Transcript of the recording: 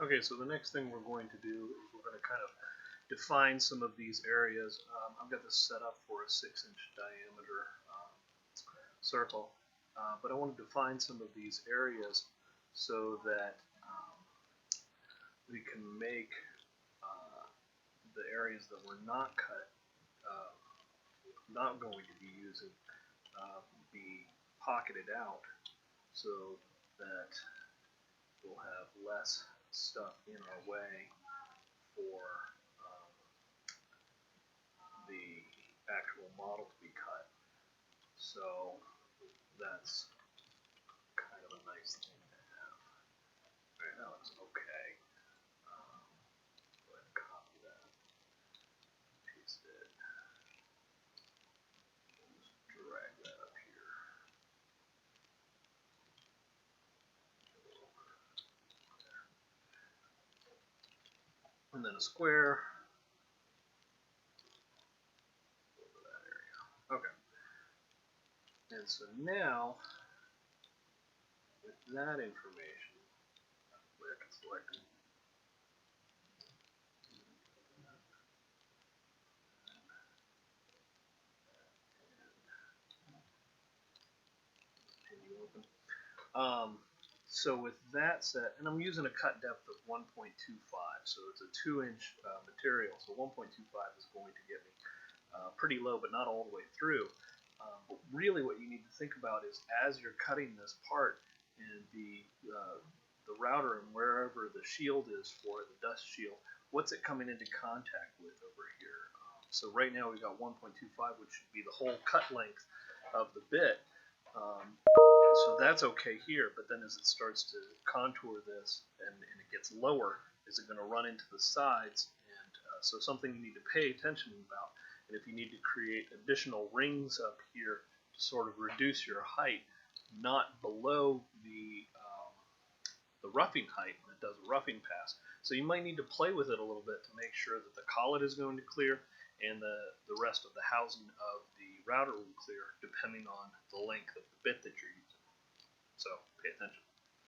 Okay, so the next thing we're going to do is we're going to kind of define some of these areas. I've got this set up for a 6-inch diameter circle, but I want to define some of these areas so that we can make the areas that we're not not going to be using, be pocketed out so that we'll have less stuff in our way for the actual model to be cut. So that's kind of a nice thing to have. Right now it's okay. Go ahead and copy that, paste it, just drag that up here. And then a square over that area. Okay. And so now, with that information, I can select it. So with that set, and I'm using a cut depth of 1.25, so it's a 2-inch material, so 1.25 is going to get me pretty low, but not all the way through. But really what you need to think about is as you're cutting this part, and the router and wherever the shield is for it, the dust shield, what's it coming into contact with over here? So right now we've got 1.25, which should be the whole cut length of the bit. So that's okay here, but then as it starts to contour this and it gets lower, is it going to run into the sides? And so something you need to pay attention about. And if you need to create additional rings up here to sort of reduce your height, not below the roughing height when it does a roughing pass. So you might need to play with it a little bit to make sure that the collet is going to clear and the rest of the housing of the router will clear depending on the length of the bit that you're using. So pay attention.